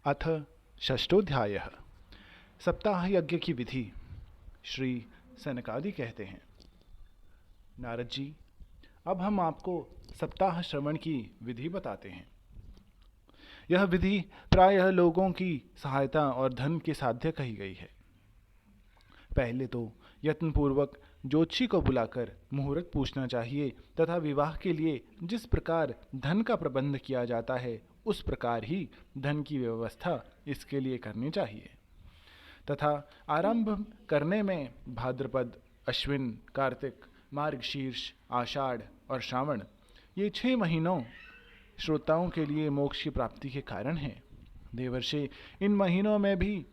अथ षष्ठोध्यायः। सप्ताह यज्ञ की विधि। श्री सनकादि कहते हैं, नारद जी, अब हम आपको सप्ताह श्रवण की विधि बताते हैं। यह विधि प्रायः लोगों की सहायता और धन के साध्य कही गई है। पहले तो यत्नपूर्वक ज्योतिषी को बुलाकर मुहूर्त पूछना चाहिए तथा विवाह के लिए जिस प्रकार धन का प्रबंध किया जाता है उस प्रकार ही धन की व्यवस्था इसके लिए करनी चाहिए तथा आरंभ करने में भाद्रपद, अश्विन, कार्तिक, मार्गशीर्ष, आषाढ़ और श्रावण ये 6 महीनों श्रोताओं के लिए मोक्ष की प्राप्ति के कारण हैं। देवर्षि इन महीनों में भी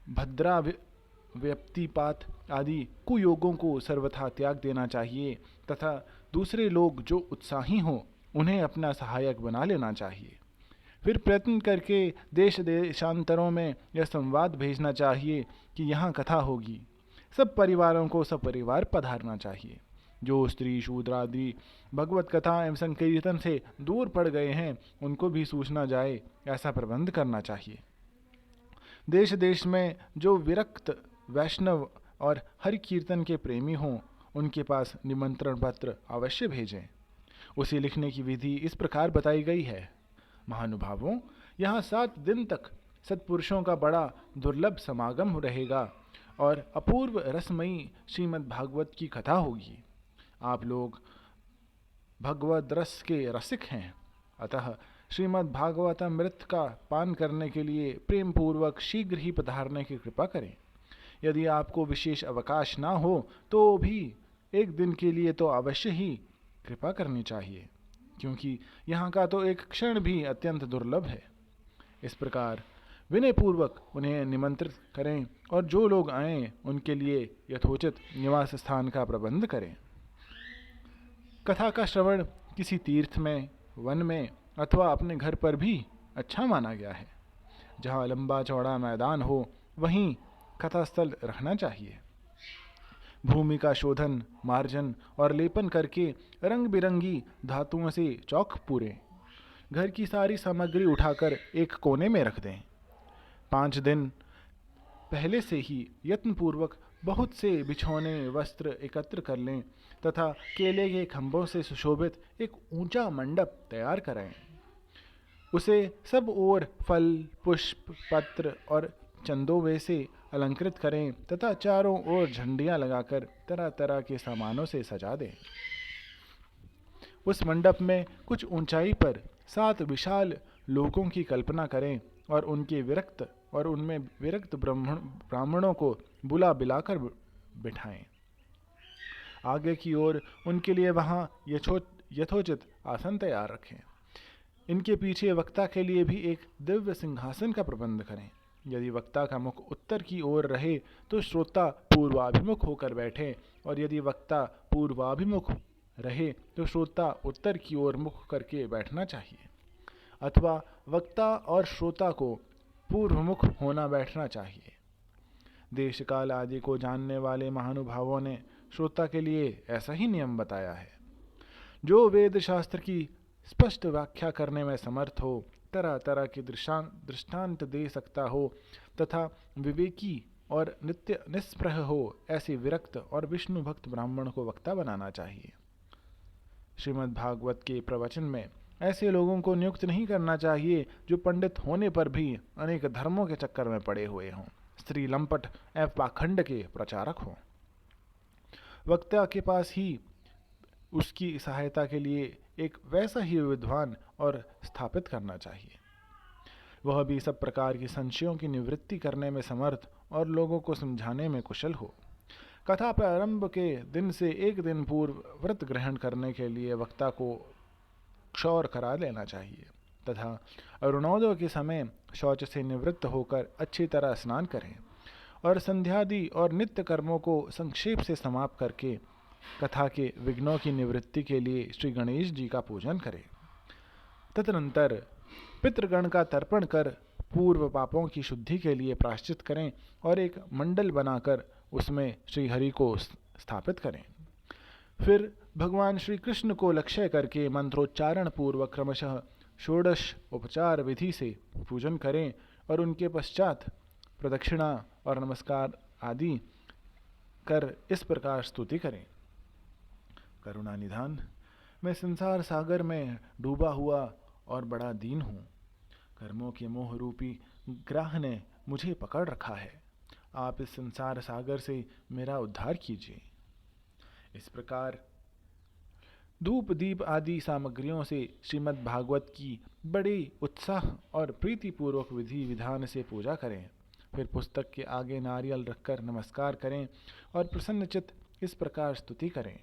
भद्रा, व्यक्तिपात आदि कुयोगों को सर्वथा त्याग देना चाहिए तथा दूसरे लोग जो उत्साही हों उन्हें अपना सहायक बना लेना चाहिए। फिर प्रयत्न करके देश देशांतरों में यह संवाद भेजना चाहिए कि यहाँ कथा होगी। सब परिवारों को सपरिवार पधारना चाहिए। जो स्त्री शूद्र आदि भगवत कथा एवं संकीर्तन से दूर पड़ गए हैं उनको भी सूचना जाए, ऐसा प्रबंध करना चाहिए। देश देश में जो विरक्त वैष्णव और हरि कीर्तन के प्रेमी हों उनके पास निमंत्रण पत्र अवश्य भेजें। उसे लिखने की विधि इस प्रकार बताई गई है। महानुभावों, यहाँ 7 दिन तक सत्पुरुषों का बड़ा दुर्लभ समागम रहेगा और अपूर्व रसमयी श्रीमद् भागवत की कथा होगी। आप लोग भगवद रस के रसिक हैं, अतः श्रीमद् भागवतामृत का पान करने के लिए प्रेम पूर्वक शीघ्र ही पधारने की कृपा करें। यदि आपको विशेष अवकाश ना हो तो भी एक दिन के लिए तो अवश्य ही कृपा करनी चाहिए, क्योंकि यहाँ का तो एक क्षण भी अत्यंत दुर्लभ है। इस प्रकार विनय पूर्वक उन्हें निमंत्रित करें और जो लोग आएं उनके लिए यथोचित निवास स्थान का प्रबंध करें। कथा का श्रवण किसी तीर्थ में, वन में अथवा अपने घर पर भी अच्छा माना गया है। जहाँ लंबा चौड़ा मैदान हो वहीं कथास्थल रखना चाहिए। भूमि का शोधन, मार्जन और लेपन करके रंग बिरंगी धातुओं से चौक पूरे। घर की सारी सामग्री उठाकर एक कोने में रख दें। 5 दिन पहले से ही यत्नपूर्वक बहुत से बिछौने वस्त्र एकत्र कर लें तथा केले के खंभों से सुशोभित एक ऊंचा मंडप तैयार कराएं। उसे सब ओर फल, पुष्प, पत्र और चंदोवे से अलंकृत करें तथा चारों ओर झंडियां लगाकर तरह तरह के सामानों से सजा दें। उस मंडप में कुछ ऊंचाई पर 7 विशाल लोकों की कल्पना करें और उनमें विरक्त ब्राह्मणों को बुला बिलाकर बिठाएं। आगे की ओर उनके लिए वहां यथोचित आसन तैयार रखें। इनके पीछे वक्ता के लिए भी एक दिव्य सिंहासन का प्रबंध करें। यदि वक्ता का मुख उत्तर की ओर रहे तो श्रोता पूर्वाभिमुख होकर बैठे और यदि वक्ता पूर्वाभिमुख रहे तो श्रोता उत्तर की ओर मुख करके बैठना चाहिए, अथवा वक्ता और श्रोता को पूर्वमुख होना बैठना चाहिए। देश काल आदि को जानने वाले महानुभावों ने श्रोता के लिए ऐसा ही नियम बताया है। जो वेद शास्त्र की स्पष्ट व्याख्या करने में समर्थ हो, तरह तरह के दृष्टांत दे सकता हो तथा विवेकी और नित्य निस्पृह हो, ऐसे विरक्त और विष्णु भक्त ब्राह्मण को वक्ता बनाना चाहिए। श्रीमद् भागवत के प्रवचन में ऐसे लोगों को नियुक्त नहीं करना चाहिए जो पंडित होने पर भी अनेक धर्मों के चक्कर में पड़े हुए हों, स्त्री लंपट एवं पाखंड के प्रचारक हों। वक्ता के पास ही उसकी सहायता के लिए एक वैसा ही विद्वान और स्थापित करना चाहिए। वह भी सब प्रकार की संशयों की निवृत्ति करने में समर्थ और लोगों को समझाने में कुशल हो। कथा प्रारंभ के दिन से एक दिन पूर्व व्रत ग्रहण करने के लिए वक्ता को क्षौर करा लेना चाहिए तथा अरुणोदय के समय शौच से निवृत्त होकर अच्छी तरह स्नान करें और संध्यादि और नित्य कर्मों को संक्षेप से समाप्त करके कथा के विघ्नों की निवृत्ति के लिए श्री गणेश जी का पूजन करें। तदनंतर पितृगण का तर्पण कर पूर्व पापों की शुद्धि के लिए प्रायश्चित करें और एक मंडल बनाकर उसमें श्री हरि को स्थापित करें। फिर भगवान श्री कृष्ण को लक्ष्य करके मंत्रोच्चारण पूर्वक क्रमशः षोडश उपचार विधि से पूजन करें और उनके पश्चात प्रदक्षिणा और नमस्कार आदि कर इस प्रकार स्तुति करें। करुणा निधान, मैं संसार सागर में डूबा हुआ और बड़ा दीन हूँ। कर्मों के मोह रूपी ग्राह ने मुझे पकड़ रखा है। आप इस संसार सागर से मेरा उद्धार कीजिए। इस प्रकार धूप दीप आदि सामग्रियों से श्रीमद् भागवत की बड़ी उत्साह और प्रीतिपूर्वक विधि विधान से पूजा करें। फिर पुस्तक के आगे नारियल रखकर नमस्कार करें और प्रसन्नचित्त इस प्रकार स्तुति करें।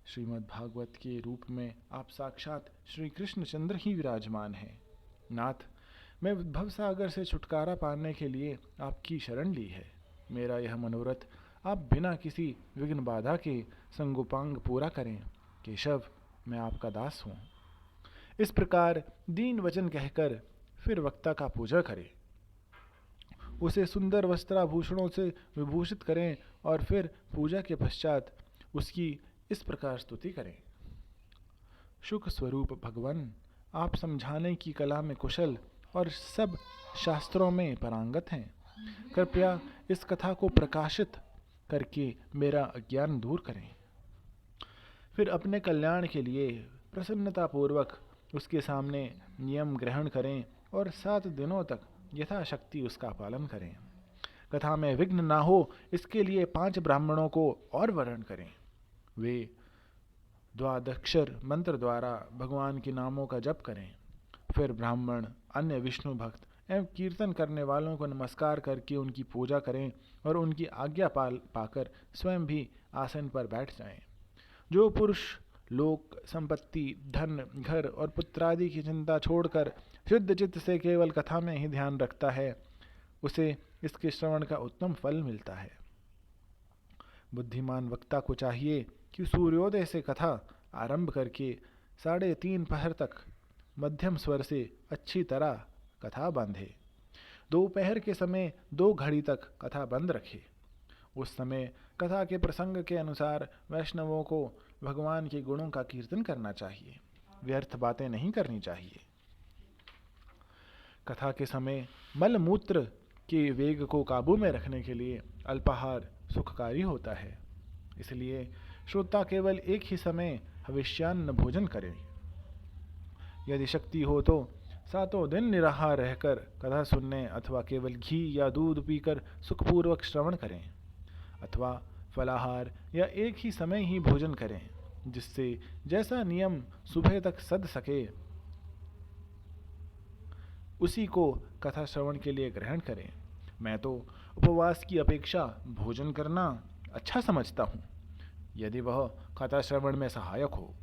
श्रीमद् भागवत के रूप में आप साक्षात श्री कृष्णचंद्र ही विराजमान हैं। नाथ, मैं भवसागर से छुटकारा पाने के लिए आपकी शरण ली है। मेरा यह मनोरथ आप बिना किसी विघ्न बाधा के संगोपांग पूरा करें। केशव, मैं आपका दास हूँ। इस प्रकार दीन वचन कहकर फिर वक्ता का पूजा करें, उसे सुंदर वस्त्राभूषणों से विभूषित करें और फिर पूजा के पश्चात उसकी इस प्रकार स्तुति करें। शुक स्वरूप भगवान, आप समझाने की कला में कुशल और सब शास्त्रों में पारंगत हैं। कृपया इस कथा को प्रकाशित करके मेरा अज्ञान दूर करें। फिर अपने कल्याण के लिए प्रसन्नतापूर्वक उसके सामने नियम ग्रहण करें और 7 दिनों तक यथाशक्ति उसका पालन करें। कथा में विघ्न ना हो इसके लिए 5 ब्राह्मणों को और वर्ण करें। वे द्वादक्षर मंत्र द्वारा भगवान के नामों का जप करें। फिर ब्राह्मण अन्य विष्णु भक्त एवं कीर्तन करने वालों को नमस्कार करके उनकी पूजा करें और उनकी आज्ञा पाकर स्वयं भी आसन पर बैठ जाएं। जो पुरुष लोक संपत्ति धन घर और पुत्रादि की चिंता छोड़कर शुद्ध चित्त से केवल कथा में ही ध्यान रखता है, उसे इसके श्रवण का उत्तम फल मिलता है। बुद्धिमान वक्ता को चाहिए कि सूर्योदय से कथा आरंभ करके 3:30 पहर तक मध्यम स्वर से अच्छी तरह कथा बांधे। दोपहर के समय 2 घड़ी तक कथा बंद रखे। उस समय कथा के प्रसंग के अनुसार वैष्णवों को भगवान के गुणों का कीर्तन करना चाहिए, व्यर्थ बातें नहीं करनी चाहिए। कथा के समय मल मूत्र के वेग को काबू में रखने के लिए अल्पाहार सुखकारी होता है, इसलिए श्रोता केवल एक ही समय हविष्यान्न भोजन करें। यदि शक्ति हो तो 7 दिन निराहार रहकर कथा सुनने अथवा केवल घी या दूध पीकर सुखपूर्वक श्रवण करें, अथवा फलाहार या एक ही समय ही भोजन करें, जिससे जैसा नियम सुबह तक सध सके उसी को कथा श्रवण के लिए ग्रहण करें। मैं तो उपवास की अपेक्षा भोजन करना अच्छा समझता हूँ, यदि वह कथा श्रवण में सहायक हो।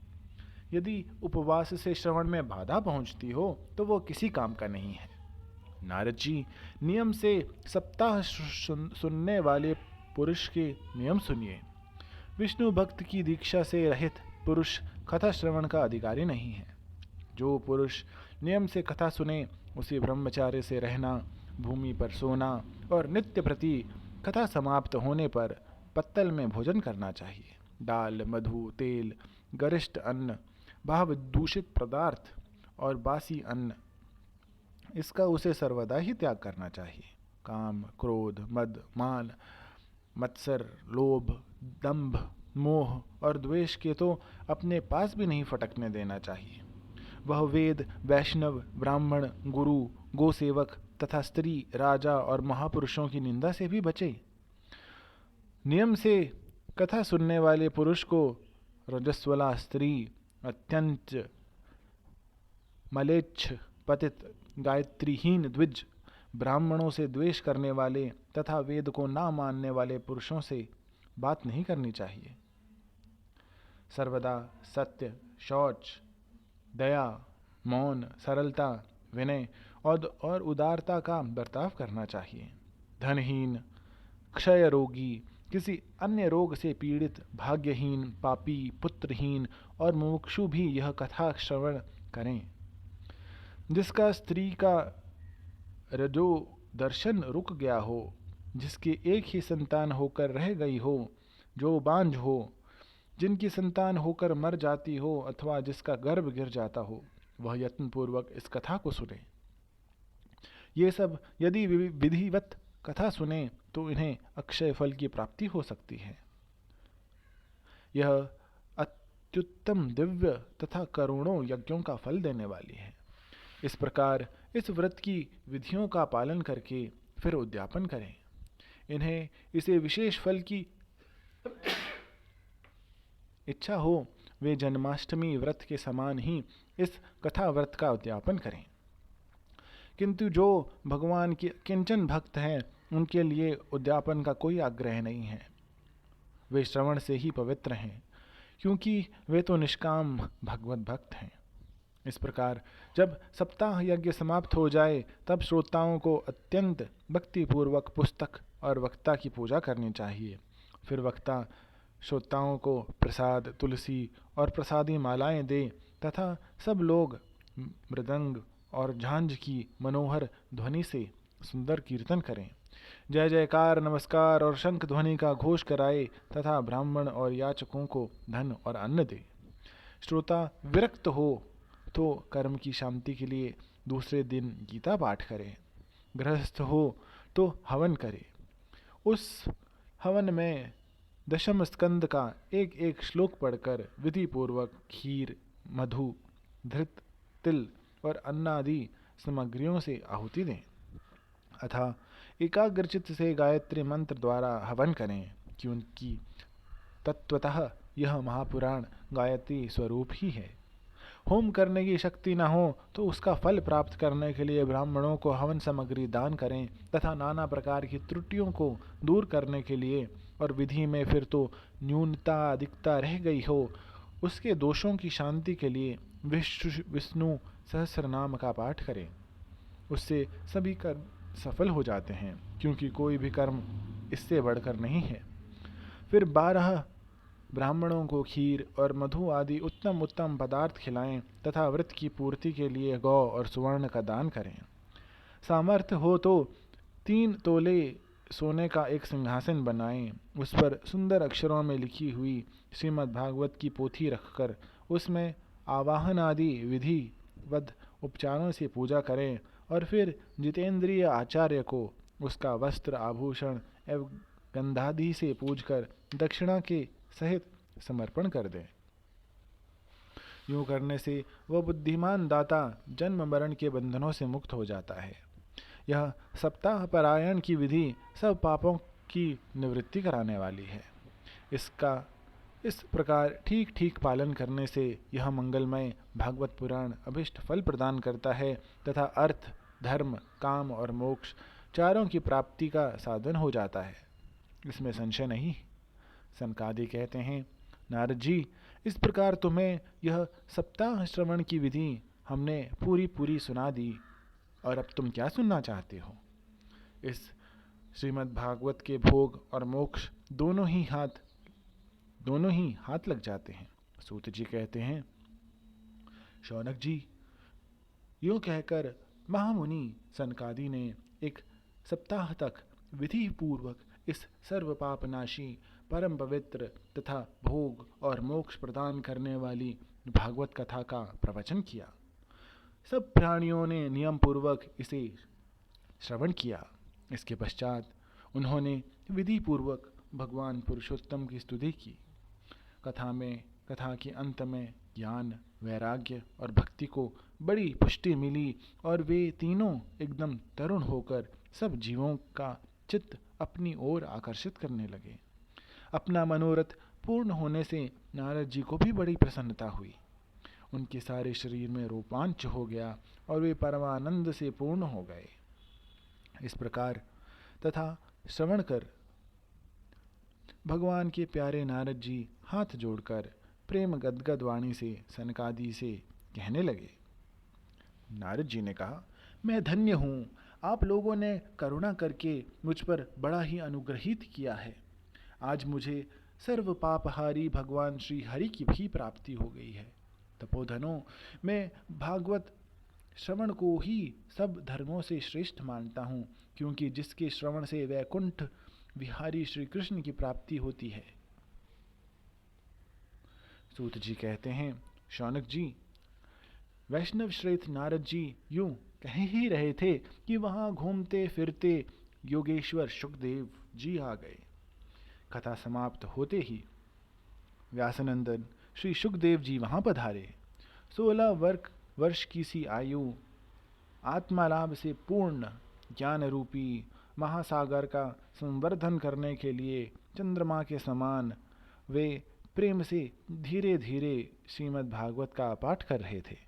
यदि उपवास से श्रवण में बाधा पहुँचती हो तो वो किसी काम का नहीं है। नारद जी, नियम से सप्ताह सुनने वाले पुरुष के नियम सुनिए। विष्णु भक्त की दीक्षा से रहित पुरुष कथा श्रवण का अधिकारी नहीं है। जो पुरुष नियम से कथा सुने उसे ब्रह्मचार्य से रहना, भूमि पर सोना और नित्य प्रति कथा समाप्त होने पर पत्तल में भोजन करना चाहिए। दाल, मधु, तेल, गरिष्ठ अन्न, भाव दूषित पदार्थ और बासी अन्न, इसका उसे सर्वदा ही त्याग करना चाहिए। काम, क्रोध, मद, मान, मत्सर, लोभ, दंभ, मोह और द्वेष के तो अपने पास भी नहीं फटकने देना चाहिए। वह वेद, वैष्णव, ब्राह्मण, गुरु, गोसेवक तथा स्त्री, राजा और महापुरुषों की निंदा से भी बचे। नियम से कथा सुनने वाले पुरुष को रजस्वला स्त्री, अत्यंत मलेच्छ, पतित, गायत्रीहीन द्विज, ब्राह्मणों से द्वेष करने वाले तथा वेद को ना मानने वाले पुरुषों से बात नहीं करनी चाहिए। सर्वदा सत्य, शौच, दया, मौन, सरलता, विनय और उदारता का बर्ताव करना चाहिए। धनहीन, क्षय रोगी, किसी अन्य रोग से पीड़ित, भाग्यहीन, पापी, पुत्रहीन और मुमुक्षु भी यह कथा श्रवण करें। जिसका स्त्री का रजो दर्शन रुक गया हो, जिसकी एक ही संतान होकर रह गई हो, जो बांझ हो, जिनकी संतान होकर मर जाती हो अथवा जिसका गर्भ गिर जाता हो, वह यत्नपूर्वक इस कथा को सुने। ये सब यदि विधिवत कथा सुने तो इन्हें अक्षय फल की प्राप्ति हो सकती है। यह अत्युत्तम दिव्य तथा करोड़ों यज्ञों का फल देने वाली है। इस प्रकार इस व्रत की विधियों का पालन करके फिर उद्यापन करें। इन्हें इसे विशेष फल की इच्छा हो, वे जन्माष्टमी व्रत के समान ही इस कथा व्रत का उद्यापन करें। किंतु जो भगवान के किंचन भक्त हैं, उनके लिए उद्यापन का कोई आग्रह नहीं है। वे श्रवण से ही पवित्र हैं, क्योंकि वे तो निष्काम भगवत भक्त हैं। इस प्रकार जब सप्ताह यज्ञ समाप्त हो जाए, तब श्रोताओं को अत्यंत भक्तिपूर्वक पुस्तक और वक्ता की पूजा करनी चाहिए। फिर वक्ता श्रोताओं को प्रसाद, तुलसी और प्रसादी मालाएं दे तथा सब लोग मृदंग और झांझ की मनोहर ध्वनि से सुंदर कीर्तन करें, जय जयकार, नमस्कार और शंख ध्वनि का घोष कराए तथा ब्राह्मण और याचकों को धन और अन्न दे। श्रोता विरक्त हो तो कर्म की शांति के लिए दूसरे दिन गीता पाठ करे। गृहस्थ हो तो हवन करे। उस हवन में दशम स्कंद का एक एक श्लोक पढ़कर विधि पूर्वक खीर, मधु, धृत, तिल और अन्न आदि सामग्रियों से आहुति दें। अतः एकाग्रचित्त से गायत्री मंत्र द्वारा हवन करें, क्योंकि तत्वतः यह महापुराण गायत्री स्वरूप ही है। होम करने की शक्ति न हो तो उसका फल प्राप्त करने के लिए ब्राह्मणों को हवन सामग्री दान करें तथा नाना प्रकार की त्रुटियों को दूर करने के लिए और विधि में फिर तो न्यूनता अधिकता रह गई हो, उसके दोषों की शांति के लिए विष्णु सहस्र नाम का पाठ करें। उससे सभी कर्म सफल हो जाते हैं, क्योंकि कोई भी कर्म इससे बढ़कर नहीं है। फिर 12 ब्राह्मणों को खीर और मधु आदि उत्तम उत्तम पदार्थ खिलाएं तथा व्रत की पूर्ति के लिए गौ और सुवर्ण का दान करें। सामर्थ्य हो तो 3 तोले सोने का एक सिंहासन बनाएं, उस पर सुंदर अक्षरों में लिखी हुई श्रीमद् भागवत की पोथी रखकर उसमें आवाहन आदि विधिवत उपचारों से पूजा करें और फिर जितेंद्रिय आचार्य को उसका वस्त्र, आभूषण एवं गंधादि से पूजकर दक्षिणा के सहित समर्पण कर दें। यूं करने से वह बुद्धिमान दाता जन्म मरण के बंधनों से मुक्त हो जाता है। यह सप्ताह पारायण की विधि सब पापों की निवृत्ति कराने वाली है। इसका इस प्रकार ठीक ठीक पालन करने से यह मंगलमय भागवत पुराण अभिष्ट फल प्रदान करता है तथा अर्थ, धर्म, काम और मोक्ष चारों की प्राप्ति का साधन हो जाता है। इसमें संशय नहीं। सनकादि कहते हैं, नारद जी, इस प्रकार तुम्हें यह सप्ताह श्रवण की विधि हमने पूरी पूरी सुना दी, और अब तुम क्या सुनना चाहते हो? इस श्रीमद् भागवत के भोग और मोक्ष दोनों ही हाथ लग जाते हैं। सूत जी कहते हैं, शौनक जी, यूं कहकर महामुनि सनकादि ने एक सप्ताह तक विधि पूर्वक इस सर्व पापनाशी, परम पवित्र तथा भोग और मोक्ष प्रदान करने वाली भागवत कथा का प्रवचन किया। सब प्राणियों ने नियम पूर्वक इसे श्रवण किया। इसके पश्चात उन्होंने विधि पूर्वक भगवान पुरुषोत्तम की स्तुति की। कथा के अंत में ज्ञान, वैराग्य और भक्ति को बड़ी पुष्टि मिली और वे तीनों एकदम तरुण होकर सब जीवों का चित्त अपनी ओर आकर्षित करने लगे। अपना मनोरथ पूर्ण होने से नारद जी को भी बड़ी प्रसन्नता हुई। उनके सारे शरीर में रोमांच हो गया और वे परमानंद से पूर्ण हो गए। इस प्रकार तथा श्रवण कर भगवान के प्यारे नारद जी हाथ जोड़कर प्रेम गदगद वाणी से सनकादि से कहने लगे। नारद जी ने कहा, मैं धन्य हूँ, आप लोगों ने करुणा करके मुझ पर बड़ा ही अनुग्रहित किया है। आज मुझे सर्व पापहारी भगवान श्री हरि की भी प्राप्ति हो गई है। तपोधनों, मैं भागवत श्रवण को ही सब धर्मों से श्रेष्ठ मानता हूँ, क्योंकि जिसके श्रवण से वैकुंठ विहारी श्री कृष्ण की प्राप्ति होती है। सूत जी कहते हैं, शौनक जी, वैष्णव श्रेष्ठ नारद जी यूं कह ही रहे थे कि वहां घूमते फिरते योगेश्वर शुकदेव जी आ गए। कथा समाप्त होते ही व्यासनंदन श्री शुकदेव जी वहां पधारे। 16 वर्ष की सी आयु, आत्मालाभ से पूर्ण ज्ञान रूपी महासागर का संवर्धन करने के लिए चंद्रमा के समान वे प्रेम से धीरे धीरे श्रीमद् भागवत का पाठ कर रहे थे।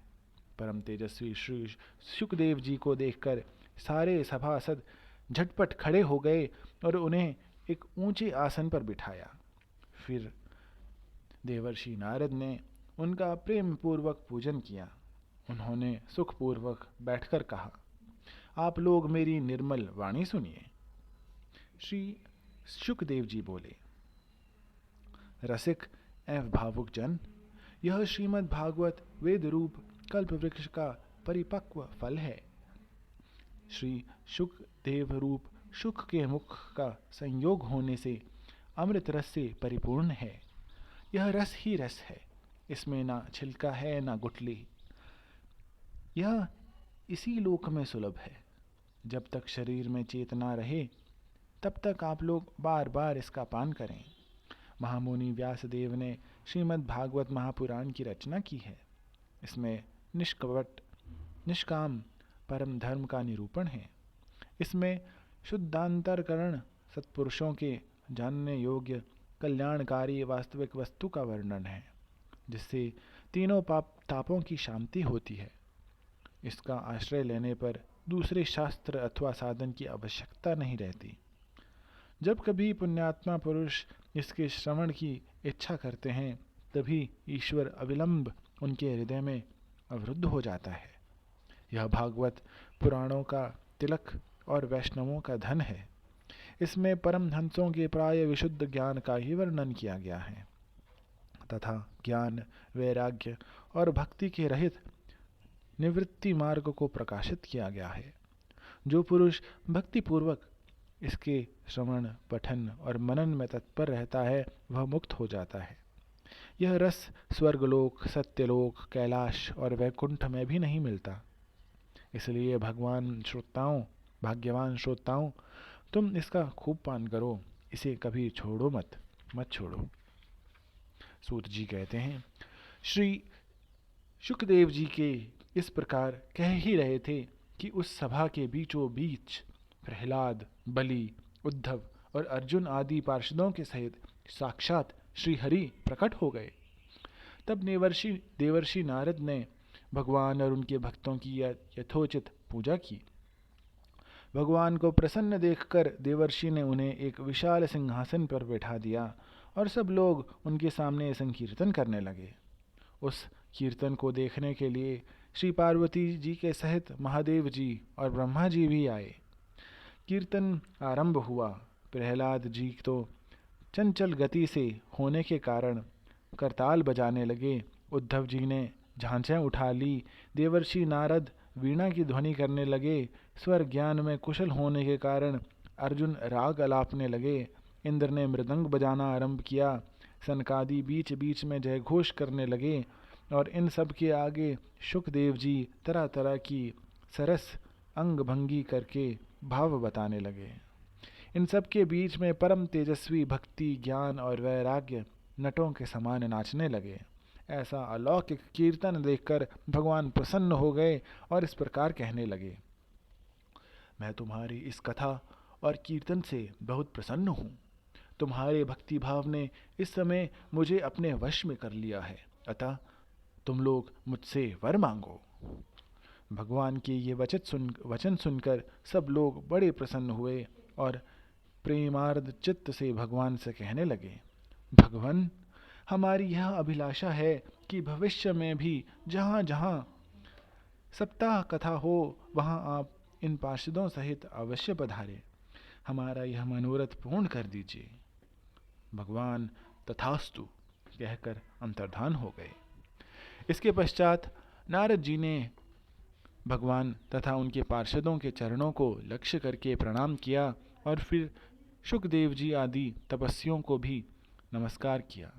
परम तेजस्वी श्री शुकदेव जी को देखकर सारे सभासद झटपट खड़े हो गए और उन्हें एक ऊंचे आसन पर बिठाया। फिर देवर्षि नारद ने उनका प्रेम पूर्वक पूजन किया। उन्होंने सुखपूर्वक बैठकर कहा, आप लोग मेरी निर्मल वाणी सुनिए। श्री शुकदेव जी बोले, रसिक एवं भावुक जन, यह श्रीमद् भागवत वेद रूप कल्प वृक्ष का परिपक्व फल है। श्री शुकदेव रूप शुक के मुख का संयोग होने से अमृत रस से परिपूर्ण है। यह रस ही रस है, इसमें ना छिलका है ना गुठली। यह इसी लोक में सुलभ है। जब तक शरीर में चेतना रहे तब तक आप लोग बार बार इसका पान करें। महामुनि व्यासदेव ने श्रीमद् भागवत महापुराण की रचना की है। इसमें निष्कपट निष्काम परम धर्म का निरूपण है। इसमें शुद्धांतरकरण सत्पुरुषों के जानने योग्य कल्याणकारी वास्तविक वस्तु का वर्णन है, जिससे तीनों तापों की शांति होती है। इसका आश्रय लेने पर दूसरे शास्त्र अथवा साधन की आवश्यकता नहीं रहती। जब कभी पुण्यात्मा पुरुष इसके श्रवण की इच्छा करते हैं तभी ईश्वर अविलंब उनके हृदय में अवरुद्ध हो जाता है। यह भागवत पुराणों का तिलक और वैष्णवों का धन है। इसमें परमहंसों के प्राय विशुद्ध ज्ञान का ही वर्णन किया गया है तथा ज्ञान, वैराग्य और भक्ति के रहित निवृत्ति मार्ग को प्रकाशित किया गया है। जो पुरुष भक्तिपूर्वक इसके श्रवण, पठन और मनन में तत्पर रहता है वह मुक्त हो जाता है। यह रस स्वर्गलोक, सत्यलोक, कैलाश और वैकुंठ में भी नहीं मिलता। इसलिए भाग्यवान श्रोताओं, तुम इसका खूब पान करो, इसे कभी छोड़ो मत छोड़ो। सूत जी कहते हैं, श्री शुकदेव जी के इस प्रकार कह ही रहे थे कि उस सभा के बीचों बीच प्रहलाद, बलि, उद्धव और अर्जुन आदि पार्षदों के सहित साक्षात श्री हरि प्रकट हो गए। तब देवर्षि नारद ने भगवान और उनके भक्तों की यथोचित पूजा की। भगवान को प्रसन्न देखकर देवर्षि ने उन्हें एक विशाल सिंहासन पर बैठा दिया और सब लोग उनके सामने संकीर्तन करने लगे। उस कीर्तन को देखने के लिए श्री पार्वती जी के सहित महादेव जी और ब्रह्मा जी भी आए। कीर्तन आरंभ हुआ। प्रहलाद जी तो चंचल गति से होने के कारण करताल बजाने लगे। उद्धव जी ने झांझें उठा ली। देवर्षि नारद वीणा की ध्वनि करने लगे। स्वर ज्ञान में कुशल होने के कारण अर्जुन राग अलापने लगे। इंद्र ने मृदंग बजाना आरंभ किया। सनकादि बीच बीच में जयघोष करने लगे और इन सब के आगे शुकदेव जी तरह तरह की सरस अंग भंगी करके भाव बताने लगे। इन सब के बीच में परम तेजस्वी भक्ति, ज्ञान और वैराग्य नटों के समान नाचने लगे। ऐसा अलौकिक कीर्तन देखकर भगवान प्रसन्न हो गए और इस प्रकार कहने लगे, मैं तुम्हारी इस कथा और कीर्तन से बहुत प्रसन्न हूँ। तुम्हारे भक्ति भाव ने इस समय मुझे अपने वश में कर लिया है, अतः तुम लोग मुझसे वर मांगो। भगवान के ये वचन सुनकर सब लोग बड़े प्रसन्न हुए और प्रेमार्द चित्त से भगवान से कहने लगे, भगवान, हमारी यह अभिलाषा है कि भविष्य में भी जहाँ जहाँ सप्ताह कथा हो वहाँ आप इन पार्षदों सहित अवश्य पधारे। हमारा यह मनोरथ पूर्ण कर दीजिए। भगवान तथास्तु कहकर अंतर्धान हो गए। इसके पश्चात नारद जी ने भगवान तथा उनके पार्षदों के चरणों को लक्ष्य करके प्रणाम किया और फिर शुकदेव जी आदि तपस्वियों को भी नमस्कार किया।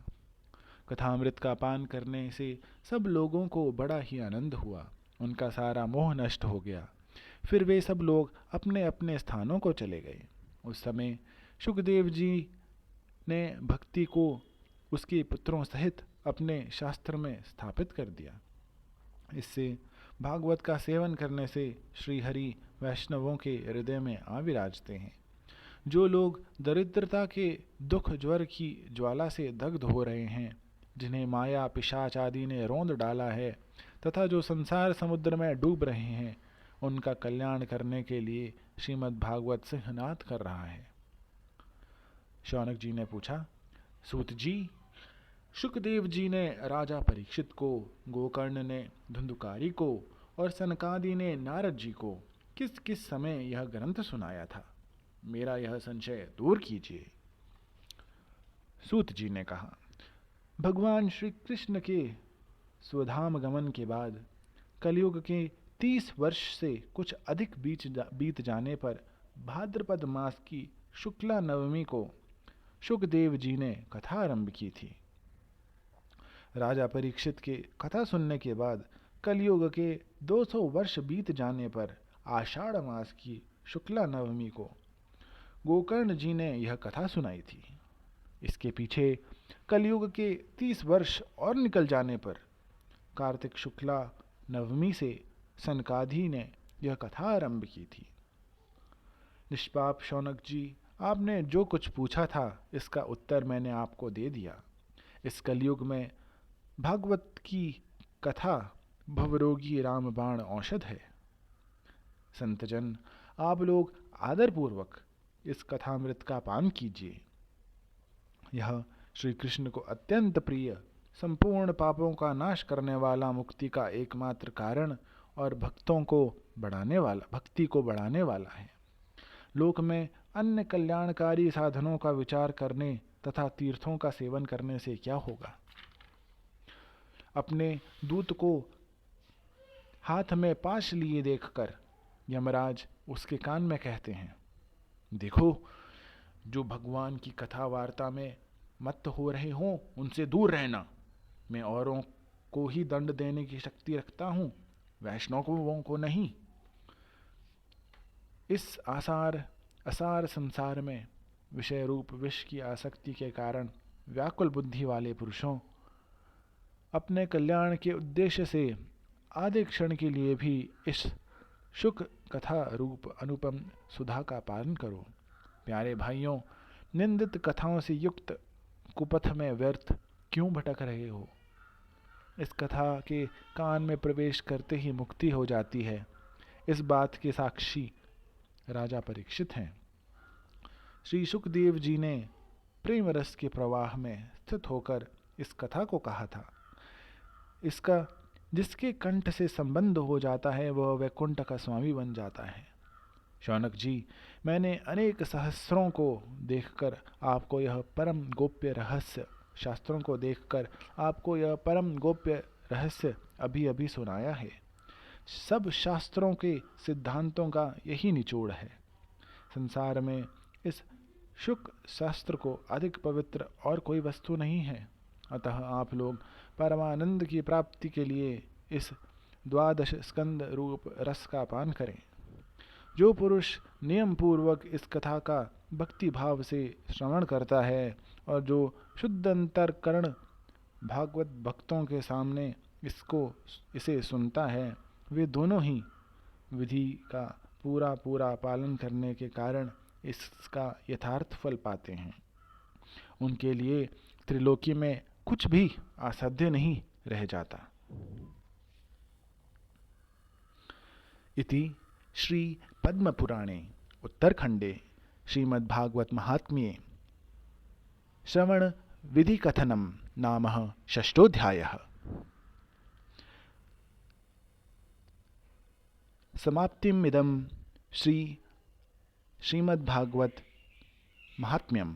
कथामृत का पान करने से सब लोगों को बड़ा ही आनंद हुआ। उनका सारा मोह नष्ट हो गया। फिर वे सब लोग अपने अपने स्थानों को चले गए। उस समय शुकदेव जी ने भक्ति को उसके पुत्रों सहित अपने शास्त्र में स्थापित कर दिया। इससे भागवत का सेवन करने से श्रीहरि वैष्णवों के हृदय में आ विराजते हैं। जो लोग दरिद्रता के दुख ज्वर की ज्वाला से दग्ध हो रहे हैं, जिन्हें माया पिशाच आदि ने रौंद डाला है तथा जो संसार समुद्र में डूब रहे हैं, उनका कल्याण करने के लिए श्रीमद् भागवत सिंहनाद कर रहा है। शौनक जी ने पूछा, सूत जी, शुकदेव जी ने राजा परीक्षित को, गोकर्ण ने धुंधुकारी को और सनकादि ने नारद जी को किस किस समय यह ग्रंथ सुनाया था? मेरा यह संशय दूर कीजिए। सूत जी ने कहा, भगवान श्री कृष्ण के स्वधाम गमन के बाद कलयुग के 30 वर्ष से कुछ अधिक बीत जाने पर भाद्रपद मास की शुक्ला नवमी को शुकदेव जी ने कथा आरंभ की थी। राजा परीक्षित के कथा सुनने के बाद कलयुग के 200 वर्ष बीत जाने पर आषाढ़ मास की शुक्ला नवमी को गोकर्ण जी ने यह कथा सुनाई थी। इसके पीछे कलयुग के 30 वर्ष और निकल जाने पर कार्तिक शुक्ला नवमी से सनकादि ने यह कथा आरंभ की थी। निष्पाप शौनक जी, आपने जो कुछ पूछा था इसका उत्तर मैंने आपको दे दिया। इस कलयुग में भागवत की कथा भवरोगी रामबाण औषध है। संतजन, आप लोग आदरपूर्वक इस कथामृत का पान कीजिए। यह श्री कृष्ण को अत्यंत प्रिय, संपूर्ण पापों का नाश करने वाला, मुक्ति का एकमात्र कारण और भक्ति को बढ़ाने वाला है। लोक में अन्य कल्याणकारी साधनों का विचार करने तथा तीर्थों का सेवन करने से क्या होगा? अपने दूत को हाथ में पाश लिए देखकर यमराज उसके कान में कहते हैं, देखो, जो भगवान की कथा वार्ता में मत्त हो रहे हों उनसे दूर रहना। मैं औरों को ही दंड देने की शक्ति रखता हूँ, वैष्णवों को नहीं। इस असार संसार में विषय रूप विष की आसक्ति के कारण व्याकुल बुद्धि वाले पुरुषों, अपने कल्याण के उद्देश्य से आधे क्षण के लिए भी इस शुक कथा रूप अनुपम सुधा का पालन करो। प्यारे भाइयों, निंदित कथाओं से युक्त कुपथ में व्यर्थ क्यों भटक रहे हो? इस कथा के कान में प्रवेश करते ही मुक्ति हो जाती है। इस बात के साक्षी राजा परीक्षित हैं। श्री शुकदेव जी ने प्रेम रस के प्रवाह में स्थित होकर इस कथा को कहा था। इसका जिसके कंठ से संबंध हो जाता है वह वैकुंठ का स्वामी बन जाता है। शौनक जी, मैंने अनेक सहस्रों को देखकर आपको यह परम गोप्य रहस्य, शास्त्रों को देखकर आपको यह परम गोप्य रहस्य अभी अभी सुनाया है। सब शास्त्रों के सिद्धांतों का यही निचोड़ है। संसार में इस शुक शास्त्र को अधिक पवित्र और कोई वस्तु नहीं है। अतः आप लोग परमानंद की प्राप्ति के लिए इस 12 स्कंद रूप रस का पान करें। जो पुरुष नियम पूर्वक इस कथा का भक्ति भाव से श्रवण करता है और जो शुद्ध अंतरकरण भागवत भक्तों के सामने इसे सुनता है, वे दोनों ही विधि का पूरा पालन करने के कारण इसका यथार्थ फल पाते हैं। उनके लिए त्रिलोकी में कुछ भी असाध्य नहीं रह जाता। इति श्री पद्म पुराणे उत्तरखंडे श्रीमद्भागवत महात्म्ये श्रवण विधि कथनम नामः षष्ठोऽध्यायः। समाप्तिम् इदं श्रीमद्भागवत महात्म्यम्।